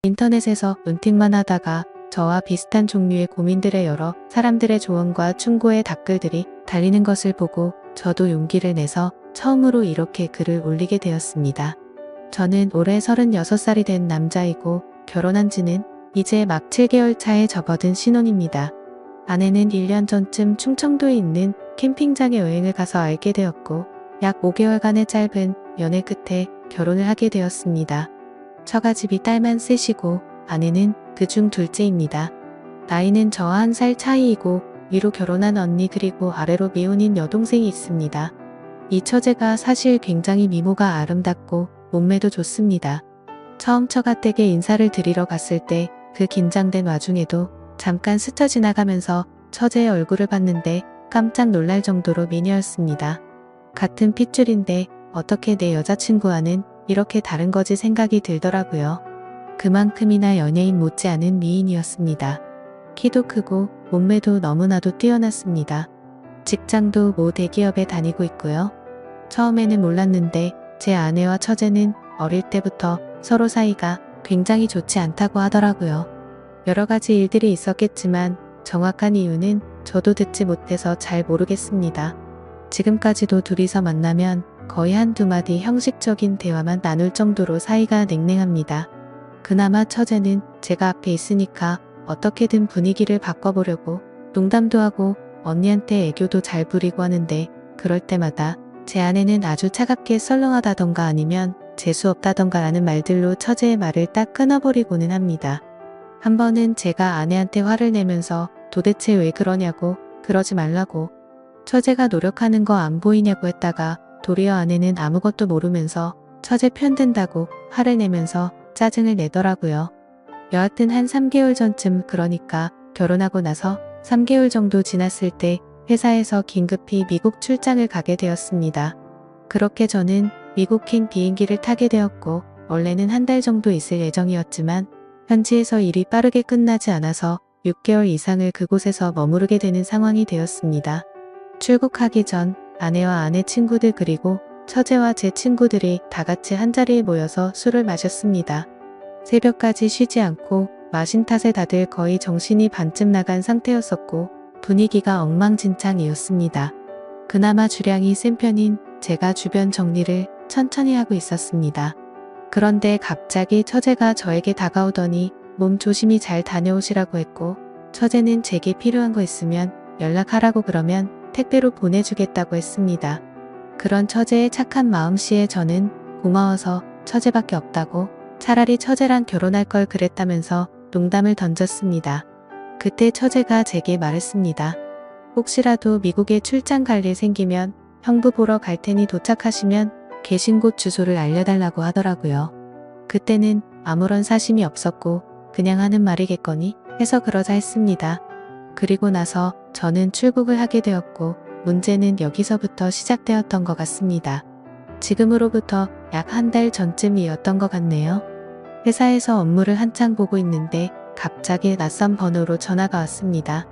인터넷에서 눈팅만 하다가 저와 비슷한 종류의 고민들의 여러 사람들의 조언과 충고의 댓글들이 달리는 것을 보고 저도 용기를 내서 처음으로 이렇게 글을 올리게 되었습니다. 저는 올해 36살이 된 남자이고 결혼한 지는 이제 막 7개월 차에 접어든 신혼입니다. 아내는 1년 전쯤 충청도에 있는 캠핑장에 여행을 가서 알게 되었고 약 5개월간의 짧은 연애 끝에 결혼을 하게 되었습니다. 처가집이 딸만 셋이고 아내는 그중 둘째입니다. 나이는 저와 1살 차이이고 위로 결혼한 언니 그리고 아래로 미혼인 여동생이 있습니다. 이 처제가 사실 굉장히 미모가 아름답고 몸매도 좋습니다. 처음 처가댁에 인사를 드리러 갔을 때 그 긴장된 와중에도 잠깐 스쳐 지나가면서 처제의 얼굴을 봤는데 깜짝 놀랄 정도로 미녀였습니다. 같은 핏줄인데 어떻게 내 여자친구와는 이렇게 다른 거지 생각이 들더라고요. 그만큼이나 연예인 못지않은 미인이었습니다. 키도 크고 몸매도 너무나도 뛰어났습니다. 직장도 모 대기업에 다니고 있고요. 처음에는 몰랐는데 제 아내와 처제는 어릴 때부터 서로 사이가 굉장히 좋지 않다고 하더라고요. 여러 가지 일들이 있었겠지만 정확한 이유는 저도 듣지 못해서 잘 모르겠습니다. 지금까지도 둘이서 만나면 거의 한두 마디 형식적인 대화만 나눌 정도로 사이가 냉랭합니다. 그나마 처제는 제가 앞에 있으니까 어떻게든 분위기를 바꿔보려고 농담도 하고 언니한테 애교도 잘 부리고 하는데 그럴 때마다 제 아내는 아주 차갑게 썰렁하다던가 아니면 재수없다던가 라는 말들로 처제의 말을 딱 끊어버리고는 합니다. 한 번은 제가 아내한테 화를 내면서 도대체 왜 그러냐고 그러지 말라고 처제가 노력하는 거 안 보이냐고 했다가 도리어 아내는 아무것도 모르면서 처제 편든다고 화를 내면서 짜증을 내더라고요. 여하튼 한 3개월 전쯤 그러니까 결혼하고 나서 3개월 정도 지났을 때 회사에서 긴급히 미국 출장을 가게 되었습니다. 그렇게 저는 미국행 비행기를 타게 되었고 원래는 한 달 정도 있을 예정이었지만 현지에서 일이 빠르게 끝나지 않아서 6개월 이상을 그곳에서 머무르게 되는 상황이 되었습니다. 출국하기 전 아내와 아내 친구들 그리고 처제와 제 친구들이 다 같이 한자리에 모여서 술을 마셨습니다. 새벽까지 쉬지 않고 마신 탓에 다들 거의 정신이 반쯤 나간 상태였었고 분위기가 엉망진창이었습니다. 그나마 주량이 센 편인 제가 주변 정리를 천천히 하고 있었습니다. 그런데 갑자기 처제가 저에게 다가오더니 몸 조심히 잘 다녀오시라고 했고 처제는 제게 필요한 거 있으면 연락하라고 그러면 택배로 보내주겠다고 했습니다. 그런 처제의 착한 마음씨에 저는 고마워서 처제밖에 없다고 차라리 처제랑 결혼할 걸 그랬다면서 농담을 던졌습니다. 그때 처제가 제게 말했습니다. 혹시라도 미국에 출장 갈 일 생기면 형부 보러 갈 테니 도착하시면 계신 곳 주소를 알려달라고 하더라고요. 그때는 아무런 사심이 없었고 그냥 하는 말이겠거니 해서 그러자 했습니다. 그리고 나서 저는 출국을 하게 되었고 문제는 여기서부터 시작되었던 것 같습니다. 지금으로부터 약 한 달 전쯤이었던 것 같네요. 회사에서 업무를 한창 보고 있는데 갑자기 낯선 번호로 전화가 왔습니다.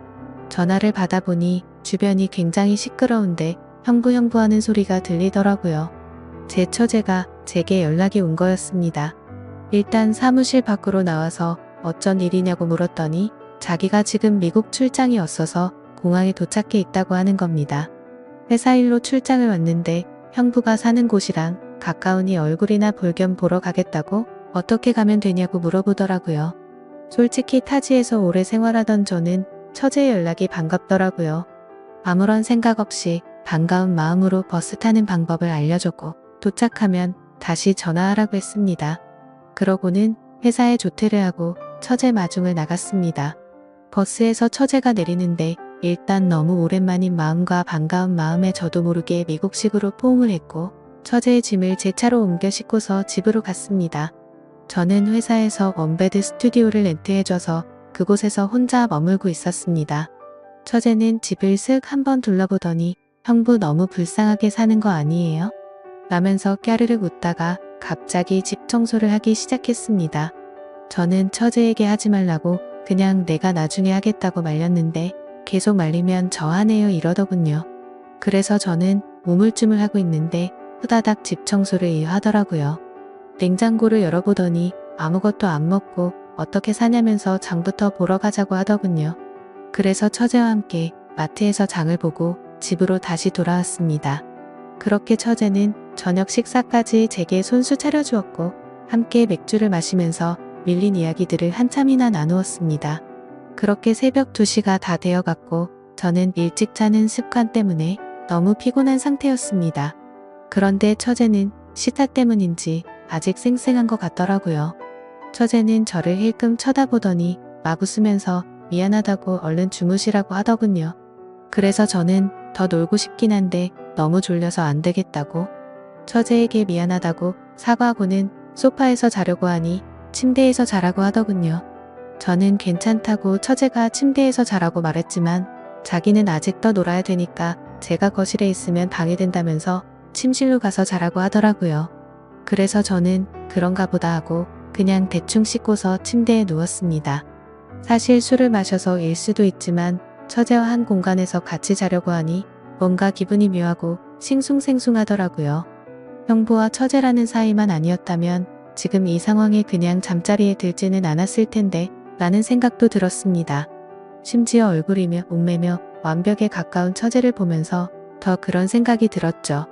전화를 받아보니 주변이 굉장히 시끄러운데 형부 하는 소리가 들리더라고요. 제 처제가 제게 연락이 온 거였습니다. 일단 사무실 밖으로 나와서 어쩐 일이냐고 물었더니 자기가 지금 미국 출장이었어서 공항에 도착해 있다고 하는 겁니다. 회사 일로 출장을 왔는데 형부가 사는 곳이랑 가까우니 얼굴이나 볼 겸 보러 가겠다고 어떻게 가면 되냐고 물어보더라고요. 솔직히 타지에서 오래 생활하던 저는 처제의 연락이 반갑더라고요. 아무런 생각 없이 반가운 마음으로 버스 타는 방법을 알려줬고 도착하면 다시 전화하라고 했습니다. 그러고는 회사에 조퇴를 하고 처제 마중을 나갔습니다. 버스에서 처제가 내리는데 일단 너무 오랜만인 마음과 반가운 마음에 저도 모르게 미국식으로 포옹을 했고 처제의 짐을 제 차로 옮겨 싣고서 집으로 갔습니다. 저는 회사에서 원베드 스튜디오를 렌트해줘서 그곳에서 혼자 머물고 있었습니다. 처제는 집을 쓱 한번 둘러보더니 형부 너무 불쌍하게 사는 거 아니에요? 라면서 까르륵 웃다가 갑자기 집 청소를 하기 시작했습니다. 저는 처제에게 하지 말라고 그냥 내가 나중에 하겠다고 말렸는데 계속 말리면 저 하네요 이러더군요. 그래서 저는 우물쭈물하고 있는데 후다닥 집 청소를 하더라고요. 냉장고를 열어보더니 아무것도 안 먹고 어떻게 사냐면서 장부터 보러 가자고 하더군요. 그래서 처제와 함께 마트에서 장을 보고 집으로 다시 돌아왔습니다. 그렇게 처제는 저녁 식사까지 제게 손수 차려주었고 함께 맥주를 마시면서 밀린 이야기들을 한참이나 나누었습니다. 그렇게 새벽 2시가 다 되어갔고 저는 일찍 자는 습관 때문에 너무 피곤한 상태였습니다. 그런데 처제는 시타 때문인지 아직 쌩쌩한 것 같더라고요. 처제는 저를 힐끔 쳐다보더니 막 웃으면서 미안하다고 얼른 주무시라고 하더군요. 그래서 저는 더 놀고 싶긴 한데 너무 졸려서 안 되겠다고 처제에게 미안하다고 사과하고는 소파에서 자려고 하니 침대에서 자라고 하더군요. 저는 괜찮다고 처제가 침대에서 자라고 말했지만 자기는 아직 더 놀아야 되니까 제가 거실에 있으면 방해된다면서 침실로 가서 자라고 하더라고요. 그래서 저는 그런가 보다 하고 그냥 대충 씻고서 침대에 누웠습니다. 사실 술을 마셔서 일 수도 있지만 처제와 한 공간에서 같이 자려고 하니 뭔가 기분이 묘하고 싱숭생숭하더라고요. 형부와 처제라는 사이만 아니었다면 지금 이 상황에 그냥 잠자리에 들지는 않았을 텐데 라는 생각도 들었습니다. 심지어 얼굴이며 몸매며 완벽에 가까운 처제를 보면서 더 그런 생각이 들었죠.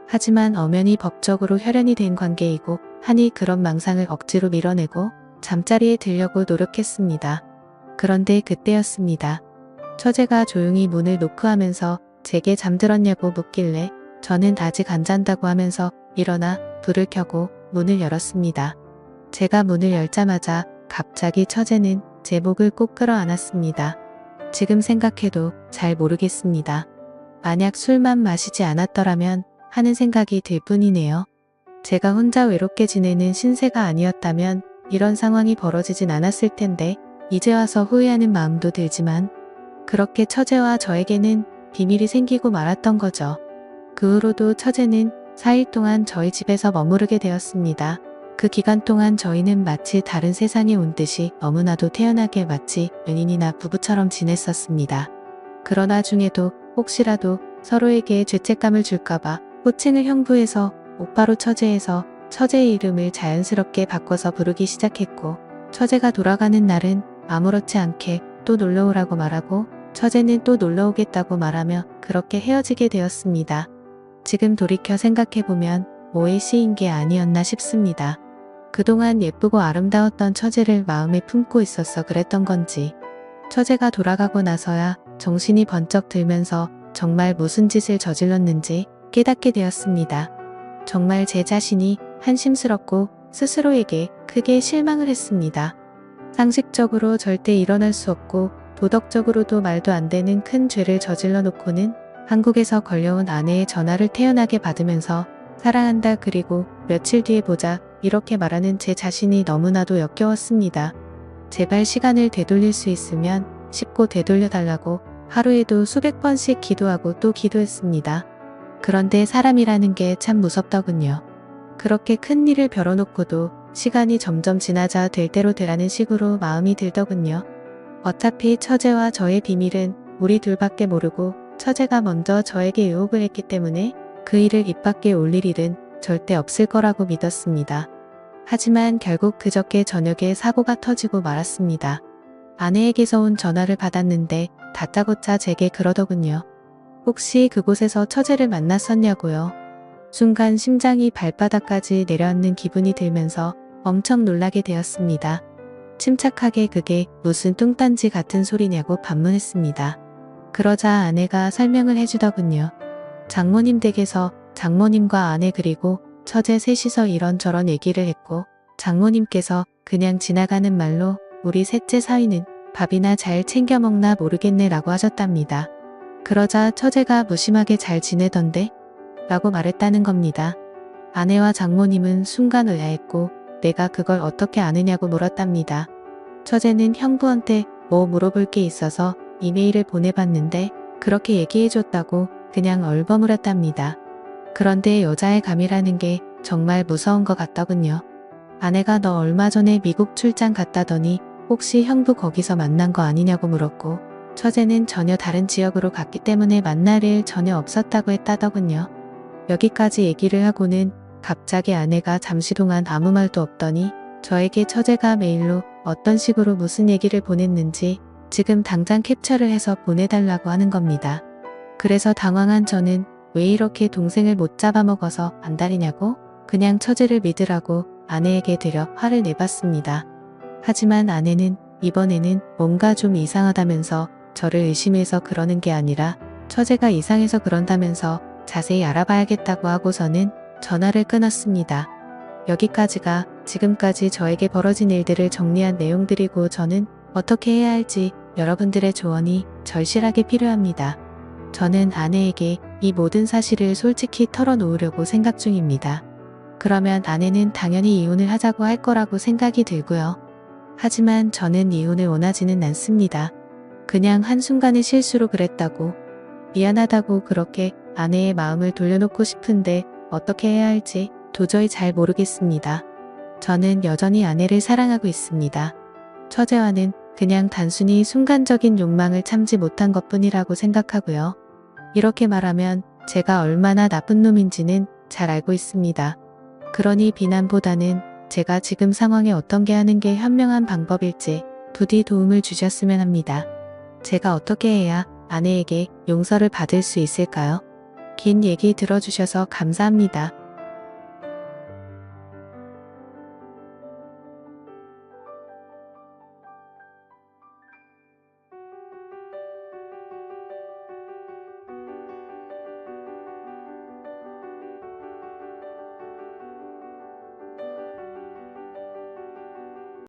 하지만 엄연히 법적으로 혈연이 된 관계이고 하니 그런 망상을 억지로 밀어내고 잠자리에 들려고 노력했습니다. 그런데 그때였습니다. 처제가 조용히 문을 노크하면서 제게 잠들었냐고 묻길래 저는 아직 안 잔다고 하면서 일어나 불을 켜고 문을 열었습니다. 제가 문을 열자마자 갑자기 처제는 제 목을 꼭 끌어안았습니다. 지금 생각해도 잘 모르겠습니다. 만약 술만 마시지 않았더라면 하는 생각이 들 뿐이네요. 제가 혼자 외롭게 지내는 신세가 아니었다면 이런 상황이 벌어지진 않았을 텐데 이제 와서 후회하는 마음도 들지만 그렇게 처제와 저에게는 비밀이 생기고 말았던 거죠. 그 후로도 처제는 4일 동안 저희 집에서 머무르게 되었습니다. 그 기간 동안 저희는 마치 다른 세상에 온 듯이 너무나도 태연하게 마치 연인이나 부부처럼 지냈었습니다. 그러나 중에도 혹시라도 서로에게 죄책감을 줄까봐 호칭을 형부에서 오빠로 처제해서 처제의 이름을 자연스럽게 바꿔서 부르기 시작했고 처제가 돌아가는 날은 아무렇지 않게 또 놀러오라고 말하고 처제는 또 놀러오겠다고 말하며 그렇게 헤어지게 되었습니다. 지금 돌이켜 생각해보면 오해 시인 게 아니었나 싶습니다. 그동안 예쁘고 아름다웠던 처제를 마음에 품고 있어서 그랬던 건지 처제가 돌아가고 나서야 정신이 번쩍 들면서 정말 무슨 짓을 저질렀는지 깨닫게 되었습니다. 정말 제 자신이 한심스럽고 스스로에게 크게 실망을 했습니다. 상식적으로 절대 일어날 수 없고 도덕적으로도 말도 안 되는 큰 죄를 저질러 놓고는 한국에서 걸려온 아내의 전화를 태연하게 받으면서 사랑한다 그리고 며칠 뒤에 보자 이렇게 말하는 제 자신이 너무나도 역겨웠습니다. 제발 시간을 되돌릴 수 있으면 쉽고 되돌려달라고 하루에도 수백 번씩 기도하고 또 기도했습니다. 그런데 사람이라는 게 참 무섭더군요. 그렇게 큰 일을 벼뤄놓고도 시간이 점점 지나자 될 대로 되라는 식으로 마음이 들더군요. 어차피 처제와 저의 비밀은 우리 둘밖에 모르고 처제가 먼저 저에게 유혹을 했기 때문에 그 일을 입 밖에 올릴 일은 절대 없을 거라고 믿었습니다. 하지만 결국 그저께 저녁에 사고가 터지고 말았습니다. 아내에게서 온 전화를 받았는데 다짜고짜 제게 그러더군요. 혹시 그곳에서 처제를 만났었냐고요. 순간 심장이 발바닥까지 내려앉는 기분이 들면서 엄청 놀라게 되었습니다. 침착하게 그게 무슨 뚱딴지 같은 소리냐고 반문했습니다. 그러자 아내가 설명을 해주더군요. 장모님 댁에서 장모님과 아내 그리고 처제 셋이서 이런저런 얘기를 했고 장모님께서 그냥 지나가는 말로 우리 셋째 사위는 밥이나 잘 챙겨 먹나 모르겠네 라고 하셨답니다. 그러자 처제가 무심하게 잘 지내던데? 라고 말했다는 겁니다. 아내와 장모님은 순간 의아했고 내가 그걸 어떻게 아느냐고 물었답니다. 처제는 형부한테 뭐 물어볼 게 있어서 이메일을 보내봤는데 그렇게 얘기해줬다고 그냥 얼버무렸답니다. 그런데 여자의 감이라는 게 정말 무서운 것 같더군요. 아내가 너 얼마 전에 미국 출장 갔다더니 혹시 형부 거기서 만난 거 아니냐고 물었고 처제는 전혀 다른 지역으로 갔기 때문에 만날 일 전혀 없었다고 했다더군요. 여기까지 얘기를 하고는 갑자기 아내가 잠시 동안 아무 말도 없더니 저에게 처제가 메일로 어떤 식으로 무슨 얘기를 보냈는지 지금 당장 캡처를 해서 보내달라고 하는 겁니다. 그래서 당황한 저는 왜 이렇게 동생을 못 잡아먹어서 안달이냐고 그냥 처제를 믿으라고 아내에게 되려 화를 내봤습니다. 하지만 아내는 이번에는 뭔가 좀 이상하다면서 저를 의심해서 그러는 게 아니라 처제가 이상해서 그런다면서 자세히 알아봐야겠다고 하고서는 전화를 끊었습니다. 여기까지가 지금까지 저에게 벌어진 일들을 정리한 내용들이고 저는 어떻게 해야 할지 여러분들의 조언이 절실하게 필요합니다. 저는 아내에게 이 모든 사실을 솔직히 털어놓으려고 생각 중입니다. 그러면 아내는 당연히 이혼을 하자고 할 거라고 생각이 들고요. 하지만 저는 이혼을 원하지는 않습니다. 그냥 한순간의 실수로 그랬다고, 미안하다고 그렇게 아내의 마음을 돌려놓고 싶은데 어떻게 해야 할지 도저히 잘 모르겠습니다. 저는 여전히 아내를 사랑하고 있습니다. 처제와는 그냥 단순히 순간적인 욕망을 참지 못한 것뿐이라고 생각하고요. 이렇게 말하면 제가 얼마나 나쁜 놈인지는 잘 알고 있습니다. 그러니 비난보다는 제가 지금 상황에 어떤 게 하는 게 현명한 방법일지 부디 도움을 주셨으면 합니다. 제가 어떻게 해야 아내에게 용서를 받을 수 있을까요? 긴 얘기 들어주셔서 감사합니다.